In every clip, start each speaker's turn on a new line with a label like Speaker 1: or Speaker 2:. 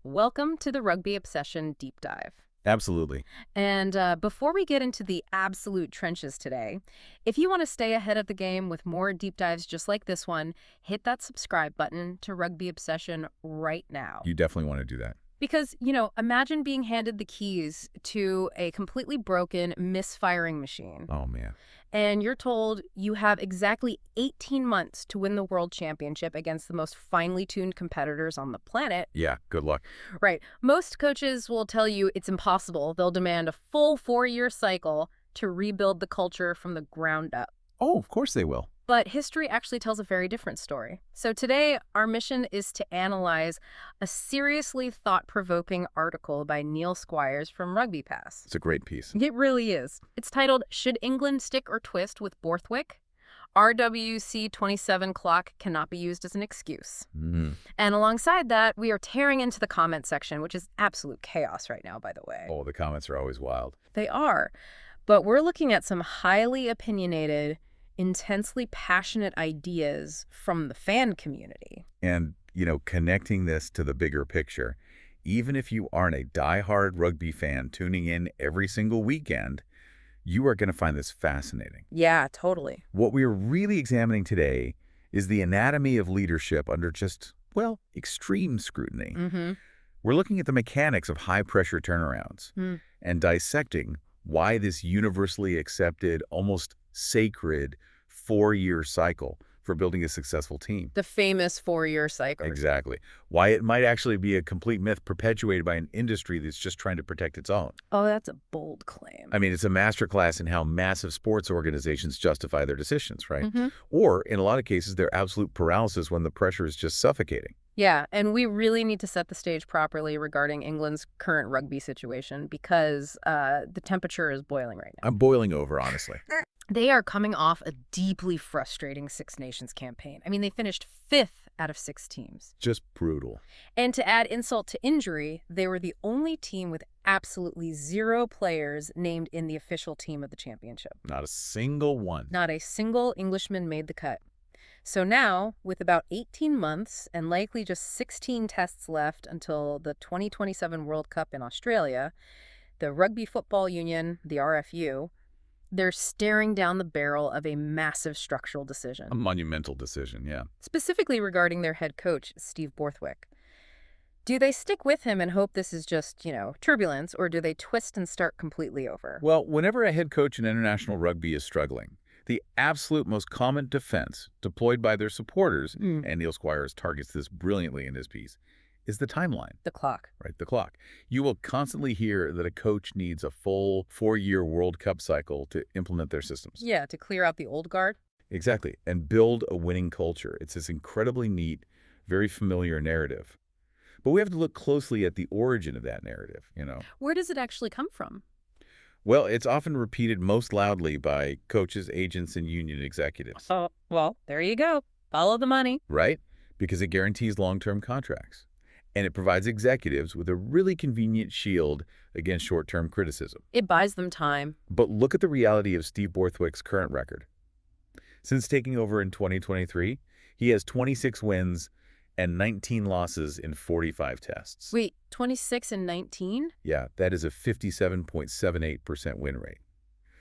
Speaker 1: Welcome to the Rugby Obsession Deep Dive.
Speaker 2: Absolutely.
Speaker 1: And before we get into the absolute trenches today, if you want to stay ahead of the game with more deep dives just like this one, hit that subscribe button to Rugby Obsession right now.
Speaker 2: You definitely want to do that.
Speaker 1: Because, imagine being handed the keys to a completely broken, misfiring machine.
Speaker 2: Oh, man.
Speaker 1: And you're told you have exactly 18 months to win the world championship against the most finely tuned competitors on the planet.
Speaker 2: Yeah, good luck.
Speaker 1: Right. Most coaches will tell you it's impossible. They'll demand a full 4-year cycle to rebuild the culture from the ground up.
Speaker 2: Oh, of course they will.
Speaker 1: But history actually tells a very different story. So today, our mission is to analyze a seriously thought-provoking article by Neil Squires from Rugby Pass.
Speaker 2: It's a great piece.
Speaker 1: It really is. It's titled, "Should England Stick or Twist with Borthwick? RWC 27 clock cannot be used as an excuse." And alongside that, we are tearing into the comment section, which is absolute chaos right now, by the way.
Speaker 2: Oh, the comments are always wild.
Speaker 1: They are. But we're looking at some highly opinionated, intensely passionate ideas from the fan community.
Speaker 2: And, connecting this to the bigger picture, even if you aren't a diehard rugby fan tuning in every single weekend, you are going to find this fascinating.
Speaker 1: Yeah, totally.
Speaker 2: What we're really examining today is the anatomy of leadership under just, extreme scrutiny. We're looking at the mechanics of high-pressure turnarounds and dissecting why this universally accepted, almost sacred 4-year cycle for building a successful team.
Speaker 1: The famous 4-year cycle.
Speaker 2: Exactly. Why it might actually be a complete myth perpetuated by an industry that's just trying to protect its own.
Speaker 1: Oh, that's a bold claim.
Speaker 2: I mean, it's a masterclass in how massive sports organizations justify their decisions, right? Or, in a lot of cases, their absolute paralysis when the pressure is just suffocating.
Speaker 1: Yeah, and we really need to set the stage properly regarding England's current rugby situation because the temperature is boiling right now.
Speaker 2: I'm boiling over, honestly.
Speaker 1: They are coming off a deeply frustrating Six Nations campaign. I mean, they finished 5th out of 6 teams.
Speaker 2: Just brutal.
Speaker 1: And to add insult to injury, they were the only team with absolutely 0 players named in the official team of the championship.
Speaker 2: Not a single one.
Speaker 1: Not a single Englishman made the cut. So now, with about 18 months and likely just 16 tests left until the 2027 World Cup in Australia, the Rugby Football Union, the RFU, they're staring down the barrel of a massive structural decision.
Speaker 2: A monumental decision, yeah.
Speaker 1: Specifically regarding their head coach, Steve Borthwick. Do they stick with him and hope this is just, turbulence, or do they twist and start completely over?
Speaker 2: Well, whenever a head coach in international rugby is struggling, the absolute most common defense deployed by their supporters, and Neil Squires targets this brilliantly in his piece, is the timeline.
Speaker 1: The clock.
Speaker 2: Right, the clock. You will constantly hear that a coach needs a full 4-year World Cup cycle to implement their systems.
Speaker 1: Yeah, to clear out the old guard.
Speaker 2: Exactly, and build a winning culture. It's this incredibly neat, very familiar narrative. But we have to look closely at the origin of that narrative,
Speaker 1: Where does it actually come from?
Speaker 2: Well, it's often repeated most loudly by coaches, agents, and union executives.
Speaker 1: Oh, well, there you go. Follow the money.
Speaker 2: Right? Because it guarantees long-term contracts. And it provides executives with a really convenient shield against short-term criticism.
Speaker 1: It buys them time.
Speaker 2: But look at the reality of Steve Borthwick's current record. Since taking over in 2023, he has 26 wins and 19 losses in 45 tests.
Speaker 1: Wait, 26 and 19?
Speaker 2: Yeah, that is a 57.78% win rate.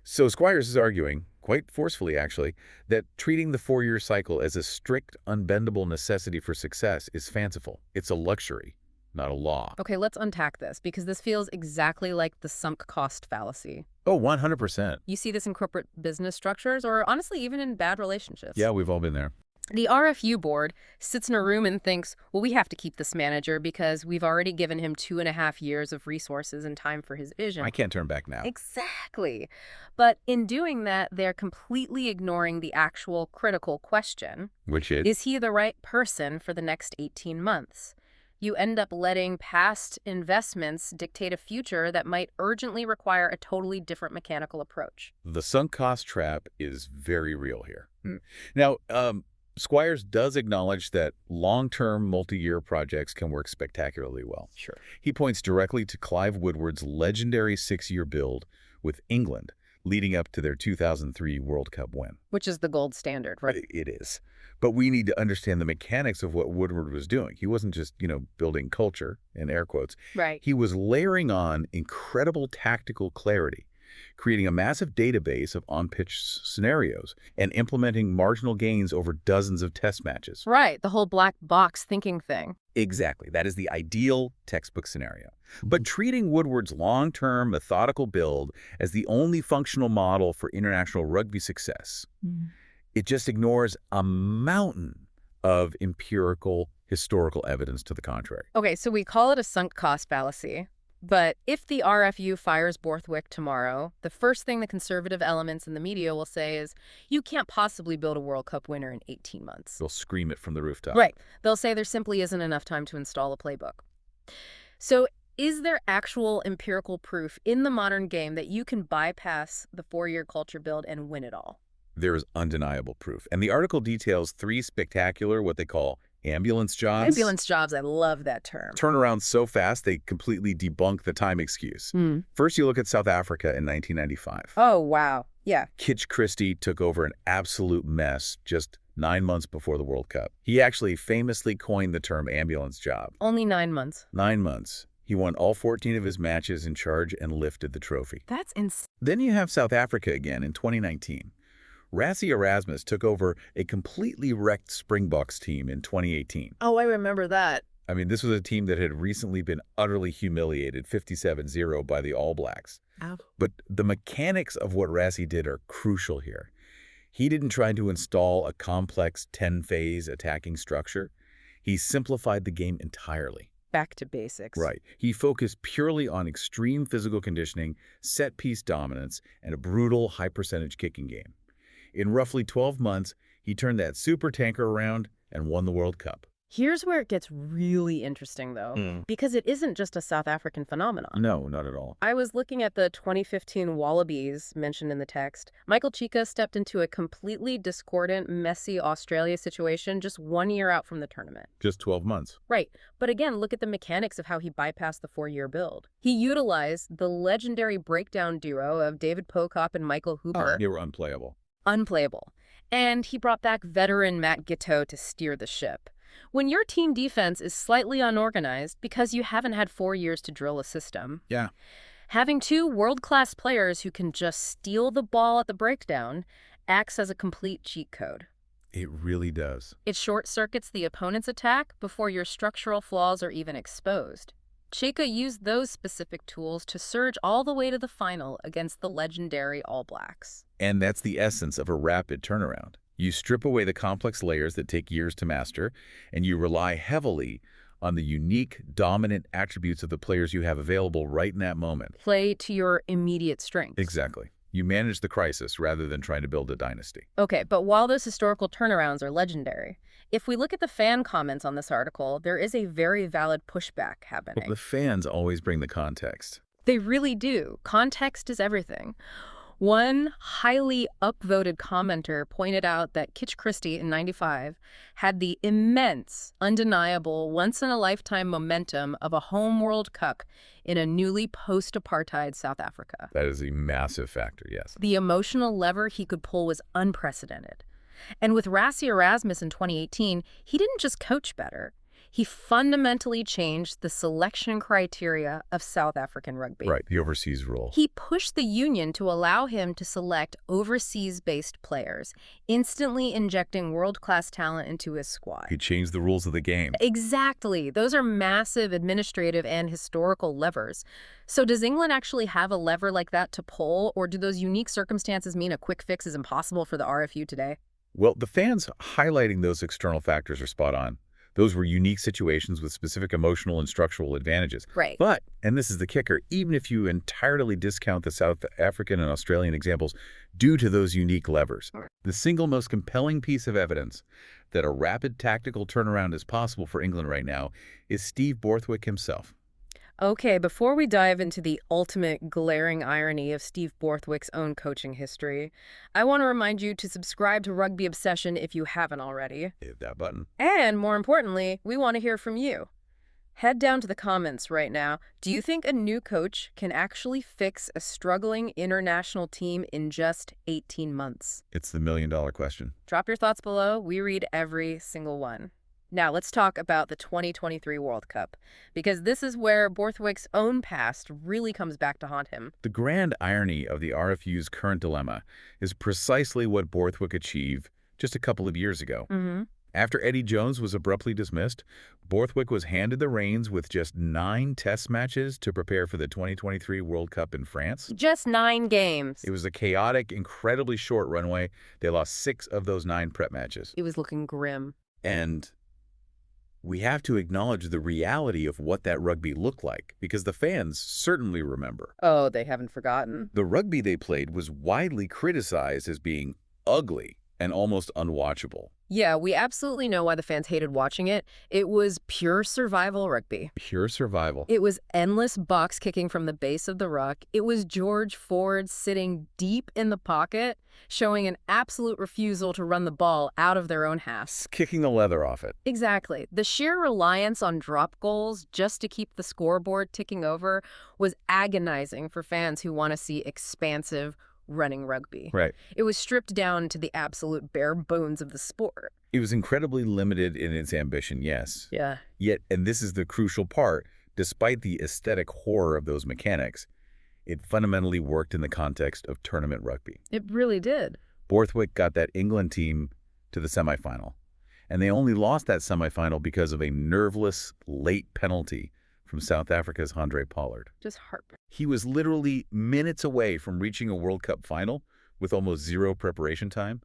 Speaker 2: So Squires is arguing, quite forcefully actually, that treating the 4-year cycle as a strict, unbendable necessity for success is fanciful. It's a luxury, not a law.
Speaker 1: Okay, let's unpack this, because this feels exactly like the sunk cost fallacy.
Speaker 2: Oh, 100%.
Speaker 1: You see this in corporate business structures, or honestly, even in bad relationships.
Speaker 2: Yeah, we've all been there.
Speaker 1: The RFU board sits in a room and thinks, well, we have to keep this manager because we've already given him 2.5 years of resources and time for his vision.
Speaker 2: I can't turn back now.
Speaker 1: Exactly. But in doing that, they're completely ignoring the actual critical question.
Speaker 2: Which is?
Speaker 1: Is he the right person for the next 18 months? You end up letting past investments dictate a future that might urgently require a totally different mechanical approach.
Speaker 2: The sunk cost trap is very real here. Now, Squires does acknowledge that long-term, multi-year projects can work spectacularly well.
Speaker 1: Sure.
Speaker 2: He points directly to Clive Woodward's legendary 6-year build with England leading up to their 2003 World Cup win.
Speaker 1: Which is the gold standard, right?
Speaker 2: It is. But we need to understand the mechanics of what Woodward was doing. He wasn't just, building culture, in air quotes.
Speaker 1: Right.
Speaker 2: He was layering on incredible tactical clarity, creating a massive database of on-pitch scenarios, and implementing marginal gains over dozens of test matches.
Speaker 1: Right, the whole black box thinking thing.
Speaker 2: Exactly. That is the ideal textbook scenario. But treating Woodward's long-term methodical build as the only functional model for international rugby success, it just ignores a mountain of empirical, historical evidence to the contrary.
Speaker 1: Okay, so we call it a sunk cost fallacy. But if the RFU fires Borthwick tomorrow, the first thing the conservative elements in the media will say is, you can't possibly build a World Cup winner in 18 months.
Speaker 2: They'll scream it from the rooftop.
Speaker 1: Right. They'll say there simply isn't enough time to install a playbook. So is there actual empirical proof in the modern game that you can bypass the 4-year culture build and win it all?
Speaker 2: There is undeniable proof. And the article details 3 spectacular, what they call ambulance jobs.
Speaker 1: Ambulance jobs, I love that term.
Speaker 2: Turn around so fast, they completely debunk the time excuse. First, you look at South Africa in 1995.
Speaker 1: Oh, wow. Yeah.
Speaker 2: Kitch Christie took over an absolute mess just 9 months before the World Cup. He actually famously coined the term ambulance job.
Speaker 1: Only 9 months.
Speaker 2: 9 months. He won all 14 of his matches in charge and lifted the trophy.
Speaker 1: That's insane.
Speaker 2: Then you have South Africa again in 2019. Rassie Erasmus took over a completely wrecked Springboks team in 2018.
Speaker 1: Oh, I remember that.
Speaker 2: I mean, this was a team that had recently been utterly humiliated 57-0 by the All Blacks.
Speaker 1: Ow.
Speaker 2: But the mechanics of what Rassie did are crucial here. He didn't try to install a complex 10-phase attacking structure. He simplified the game entirely.
Speaker 1: Back to basics.
Speaker 2: Right. He focused purely on extreme physical conditioning, set-piece dominance, and a brutal high-percentage kicking game. In roughly 12 months, he turned that super tanker around and won the World Cup.
Speaker 1: Here's where it gets really interesting, though, because it isn't just a South African phenomenon.
Speaker 2: No, not at all.
Speaker 1: I was looking at the 2015 Wallabies mentioned in the text. Michael Cheika stepped into a completely discordant, messy Australia situation just 1 year out from the tournament.
Speaker 2: Just 12 months.
Speaker 1: Right. But again, look at the mechanics of how he bypassed the 4-year build. He utilized the legendary breakdown duo of David Pocock and Michael Hooper.
Speaker 2: They were unplayable.
Speaker 1: Unplayable. And he brought back veteran Matt Giteau to steer the ship. When your team defense is slightly unorganized because you haven't had 4 years to drill a system, having 2 world-class players who can just steal the ball at the breakdown acts as a complete cheat code.
Speaker 2: It really does.
Speaker 1: It short-circuits the opponent's attack before your structural flaws are even exposed. Cheika used those specific tools to surge all the way to the final against the legendary All Blacks.
Speaker 2: And that's the essence of a rapid turnaround. You strip away the complex layers that take years to master, and you rely heavily on the unique, dominant attributes of the players you have available right in that moment.
Speaker 1: Play to your immediate strengths.
Speaker 2: Exactly. You manage the crisis rather than trying to build a dynasty.
Speaker 1: Okay, but while those historical turnarounds are legendary, if we look at the fan comments on this article, there is a very valid pushback happening.
Speaker 2: Well, the fans always bring the context.
Speaker 1: They really do. Context is everything. One highly upvoted commenter pointed out that Kitch Christie in '95 had the immense, undeniable, once-in-a-lifetime momentum of a home World Cup in a newly post-apartheid South Africa.
Speaker 2: That is a massive factor, yes.
Speaker 1: The emotional lever he could pull was unprecedented. And with Rassie Erasmus in 2018, he didn't just coach better. He fundamentally changed the selection criteria of South African rugby.
Speaker 2: Right, the overseas rule.
Speaker 1: He pushed the union to allow him to select overseas-based players, instantly injecting world-class talent into his squad.
Speaker 2: He changed the rules of the game.
Speaker 1: Exactly. Those are massive administrative and historical levers. So does England actually have a lever like that to pull, or do those unique circumstances mean a quick fix is impossible for the RFU today?
Speaker 2: Well, the fans highlighting those external factors are spot on. Those were unique situations with specific emotional and structural advantages.
Speaker 1: Right.
Speaker 2: But, and this is the kicker, even if you entirely discount the South African and Australian examples due to those unique levers, the single most compelling piece of evidence that a rapid tactical turnaround is possible for England right now is Steve Borthwick himself.
Speaker 1: Okay, before we dive into the ultimate glaring irony of Steve Borthwick's own coaching history, I want to remind you to subscribe to Rugby Obsession if you haven't already.
Speaker 2: Hit that button.
Speaker 1: And more importantly, we want to hear from you. Head down to the comments right now. Do you think a new coach can actually fix a struggling international team in just 18 months?
Speaker 2: It's the million-dollar question.
Speaker 1: Drop your thoughts below. We read every single one. Now, let's talk about the 2023 World Cup, because this is where Borthwick's own past really comes back to haunt him.
Speaker 2: The grand irony of the RFU's current dilemma is precisely what Borthwick achieved just a couple of years ago. After Eddie Jones was abruptly dismissed, Borthwick was handed the reins with just 9 test matches to prepare for the 2023 World Cup in France.
Speaker 1: Just 9 games.
Speaker 2: It was a chaotic, incredibly short runway. They lost 6 of those 9 prep matches.
Speaker 1: It was looking grim.
Speaker 2: And we have to acknowledge the reality of what that rugby looked like, because the fans certainly remember.
Speaker 1: Oh, they haven't forgotten.
Speaker 2: The rugby they played was widely criticized as being ugly and almost unwatchable.
Speaker 1: Yeah, we absolutely know why the fans hated watching it. It was pure survival rugby.
Speaker 2: Pure survival.
Speaker 1: It was endless box kicking from the base of the ruck. It was George Ford sitting deep in the pocket, showing an absolute refusal to run the ball out of their own half.
Speaker 2: Kicking the leather off it.
Speaker 1: Exactly. The sheer reliance on drop goals just to keep the scoreboard ticking over was agonizing for fans who want to see expansive, running rugby.
Speaker 2: Right.
Speaker 1: It was stripped down to the absolute bare bones of the sport.
Speaker 2: It was incredibly limited in its ambition, yes.
Speaker 1: Yeah.
Speaker 2: Yet, and this is the crucial part, despite the aesthetic horror of those mechanics, it fundamentally worked in the context of tournament rugby.
Speaker 1: It really did.
Speaker 2: Borthwick got that England team to the semifinal, and they only lost that semifinal because of a nerveless late penalty from South Africa's Handré Pollard.
Speaker 1: Just heartbreaking.
Speaker 2: He was literally minutes away from reaching a World Cup final with almost 0 preparation time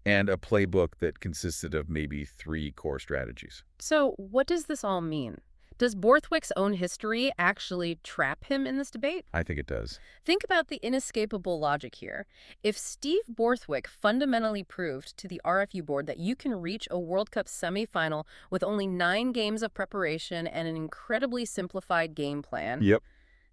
Speaker 2: and a playbook that consisted of maybe 3 core strategies.
Speaker 1: So what does this all mean? Does Borthwick's own history actually trap him in this debate?
Speaker 2: I think it does.
Speaker 1: Think about the inescapable logic here. If Steve Borthwick fundamentally proved to the RFU board that you can reach a World Cup semifinal with only 9 games of preparation and an incredibly simplified game plan,
Speaker 2: Yep.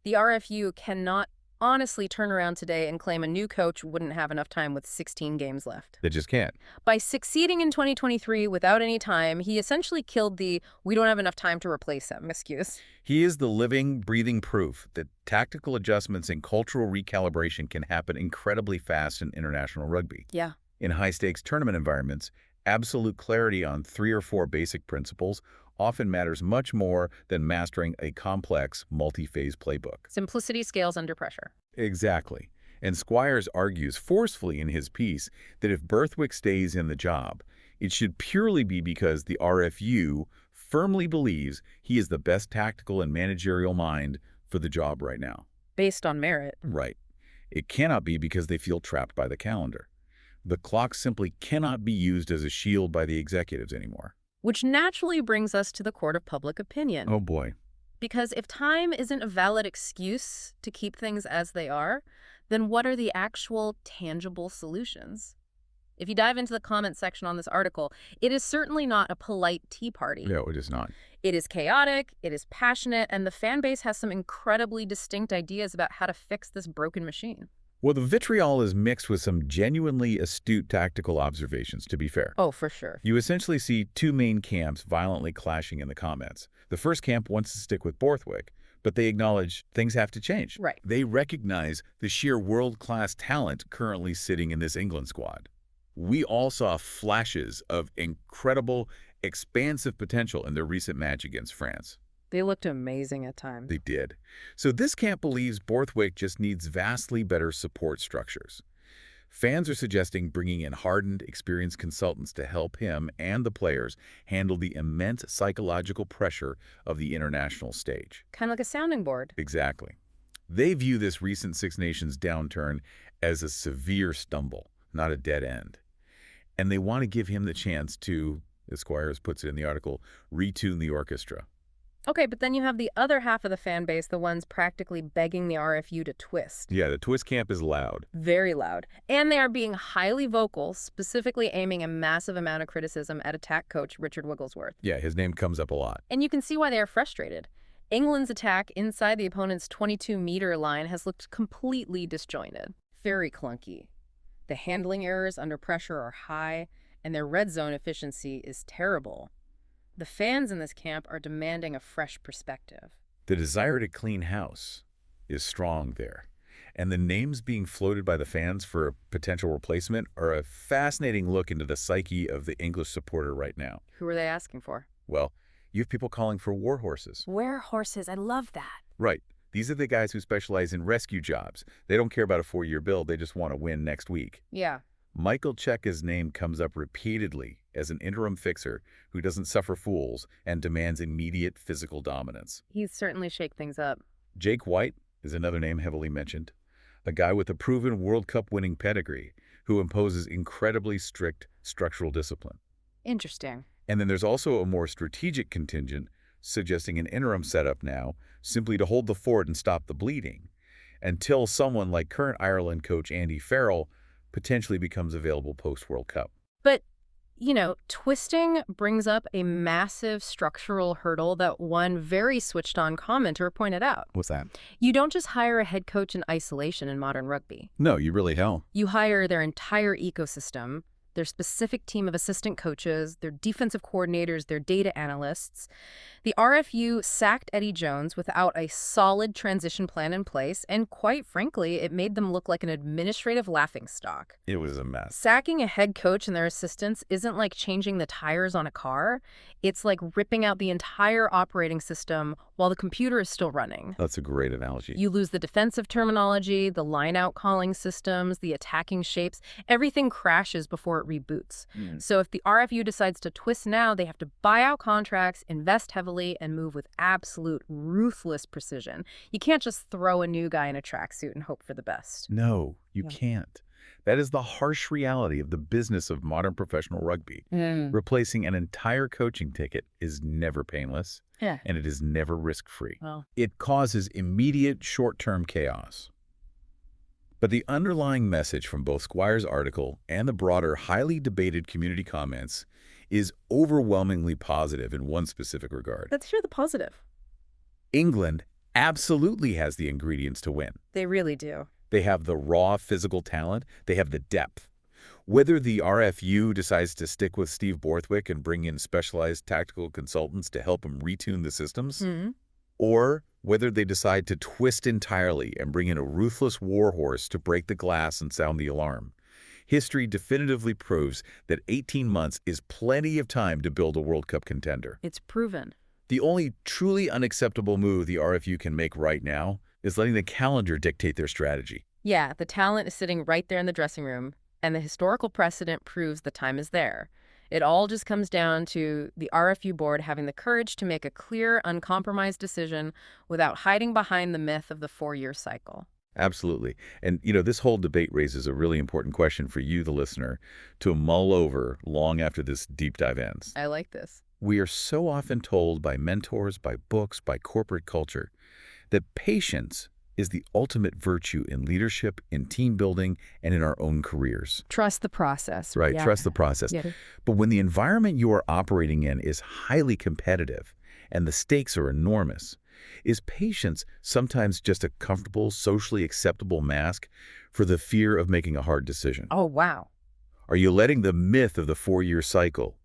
Speaker 1: the RFU cannot honestly turn around today and claim a new coach wouldn't have enough time with 16 games left.
Speaker 2: They just can't.
Speaker 1: By succeeding in 2023 without any time, he essentially killed the "we don't have enough time to replace him" excuse.
Speaker 2: He is the living, breathing proof that tactical adjustments and cultural recalibration can happen incredibly fast in international rugby.
Speaker 1: Yeah.
Speaker 2: In high-stakes tournament environments, absolute clarity on 3 or 4 basic principles often matters much more than mastering a complex, multi-phase playbook.
Speaker 1: Simplicity scales under pressure.
Speaker 2: Exactly. And Squires argues forcefully in his piece that if Borthwick stays in the job, it should purely be because the RFU firmly believes he is the best tactical and managerial mind for the job right now.
Speaker 1: Based on merit.
Speaker 2: Right. It cannot be because they feel trapped by the calendar. The clock simply cannot be used as a shield by the executives anymore.
Speaker 1: Which naturally brings us to the court of public opinion.
Speaker 2: Oh boy.
Speaker 1: Because if time isn't a valid excuse to keep things as they are, then what are the actual tangible solutions? If you dive into the comment section on this article, it is certainly not a polite tea party.
Speaker 2: No, it is not.
Speaker 1: It is chaotic, it is passionate, and the fan base has some incredibly distinct ideas about how to fix this broken machine.
Speaker 2: Well, the vitriol is mixed with some genuinely astute tactical observations, to be fair.
Speaker 1: Oh, for sure.
Speaker 2: You essentially see 2 main camps violently clashing in the comments. The first camp wants to stick with Borthwick, but they acknowledge things have to change.
Speaker 1: Right.
Speaker 2: They recognize the sheer world-class talent currently sitting in this England squad. We all saw flashes of incredible, expansive potential in their recent match against France.
Speaker 1: They looked amazing at times.
Speaker 2: They did. So this camp believes Borthwick just needs vastly better support structures. Fans are suggesting bringing in hardened, experienced consultants to help him and the players handle the immense psychological pressure of the international stage.
Speaker 1: Kind of like a sounding board.
Speaker 2: Exactly. They view this recent Six Nations downturn as a severe stumble, not a dead end. And they want to give him the chance to, as Squires puts it in the article, retune the orchestra.
Speaker 1: Okay, but then you have the other half of the fan base, the ones practically begging the RFU to twist.
Speaker 2: Yeah, the twist camp is loud.
Speaker 1: Very loud. And they are being highly vocal, specifically aiming a massive amount of criticism at attack coach Richard Wigglesworth.
Speaker 2: Yeah, his name comes up a lot.
Speaker 1: And you can see why they are frustrated. England's attack inside the opponent's 22-meter line has looked completely disjointed. Very clunky. The handling errors under pressure are high, and their red zone efficiency is terrible. the fans in this camp are demanding a fresh perspective.
Speaker 2: The desire to clean house is strong there. And the names being floated by the fans for a potential replacement are a fascinating look into the psyche of the English supporter right now.
Speaker 1: Who are they asking for?
Speaker 2: Well, you have people calling for war horses.
Speaker 1: War horses, I love that.
Speaker 2: Right. These are the guys who specialize in rescue jobs. They don't care about a 4-year build, they just want to win next week.
Speaker 1: Yeah.
Speaker 2: Michael Cheika's name comes up repeatedly as an interim fixer who doesn't suffer fools and demands immediate physical dominance.
Speaker 1: He's certainly shake things up.
Speaker 2: Jake White is another name heavily mentioned, a guy with a proven World Cup winning pedigree who imposes incredibly strict structural discipline.
Speaker 1: Interesting.
Speaker 2: And then there's also a more strategic contingent suggesting an interim setup now simply to hold the fort and stop the bleeding until someone like current Ireland coach Andy Farrell potentially becomes available post-World Cup.
Speaker 1: But, twisting brings up a massive structural hurdle that one very switched-on commenter pointed out.
Speaker 2: What's that?
Speaker 1: You don't just hire a head coach in isolation in modern rugby.
Speaker 2: No, you really don't.
Speaker 1: You hire their entire ecosystem, their specific team of assistant coaches, their defensive coordinators, their data analysts. The RFU sacked Eddie Jones without a solid transition plan in place, and quite frankly, it made them look like an administrative laughingstock.
Speaker 2: It was a mess.
Speaker 1: Sacking a head coach and their assistants isn't like changing the tires on a car. It's like ripping out the entire operating system while the computer is still running.
Speaker 2: That's a great analogy.
Speaker 1: You lose the defensive terminology, the line-out calling systems, the attacking shapes. Everything crashes before it reboots. So if the RFU decides to twist now, they have to buy out contracts, invest heavily, and move with absolute ruthless precision. You can't just throw a new guy in a tracksuit and hope for the best.
Speaker 2: No, you can't. That is the harsh reality of the business of modern professional rugby. Replacing an entire coaching ticket is never painless, and it is never risk-free.
Speaker 1: Well.
Speaker 2: It causes immediate short-term chaos. But the underlying message from both Squire's article and the broader, highly debated community comments is overwhelmingly positive in one specific regard.
Speaker 1: Let's hear the positive.
Speaker 2: England absolutely has the ingredients to win.
Speaker 1: They really do.
Speaker 2: They have the raw physical talent. They have the depth. Whether the RFU decides to stick with Steve Borthwick and bring in specialized tactical consultants to help him retune the systems, or whether they decide to twist entirely and bring in a ruthless warhorse to break the glass and sound the alarm, history definitively proves that 18 months is plenty of time to build a World Cup contender.
Speaker 1: It's proven.
Speaker 2: The only truly unacceptable move the RFU can make right now is letting the calendar dictate their strategy.
Speaker 1: Yeah, the talent is sitting right there in the dressing room, and the historical precedent proves the time is there. It all just comes down to the RFU board having the courage to make a clear, uncompromised decision without hiding behind the myth of the 4-year cycle.
Speaker 2: Absolutely. And, this whole debate raises a really important question for you, the listener, to mull over long after this deep dive ends.
Speaker 1: I like this.
Speaker 2: We are so often told by mentors, by books, by corporate culture, that patience is the ultimate virtue in leadership, in team building, and in our own careers.
Speaker 1: Trust the process.
Speaker 2: Right,
Speaker 1: Yeah.
Speaker 2: trust the process.
Speaker 1: Yeah.
Speaker 2: But when the environment you are operating in is highly competitive and the stakes are enormous, is patience sometimes just a comfortable, socially acceptable mask for the fear of making a hard decision?
Speaker 1: Oh, wow.
Speaker 2: Are you letting the myth of the 4-year cycle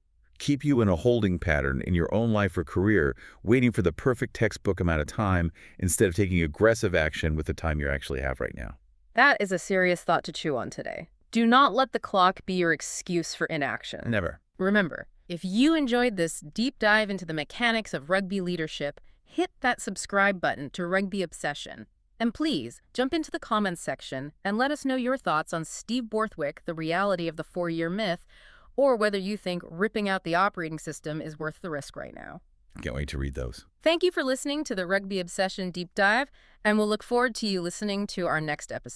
Speaker 2: keep you in a holding pattern in your own life or career, waiting for the perfect textbook amount of time instead of taking aggressive action with the time you actually have right now?
Speaker 1: That is a serious thought to chew on today. Do not let the clock be your excuse for inaction.
Speaker 2: Never.
Speaker 1: Remember, if you enjoyed this deep dive into the mechanics of rugby leadership, hit that subscribe button to Rugby Obsession. And please, jump into the comments section and let us know your thoughts on Steve Borthwick, the reality of the 4-year myth, or whether you think ripping out the operating system is worth the risk right now.
Speaker 2: Can't wait to read those.
Speaker 1: Thank you for listening to the Rugby Obsession Deep Dive, and we'll look forward to you listening to our next episode.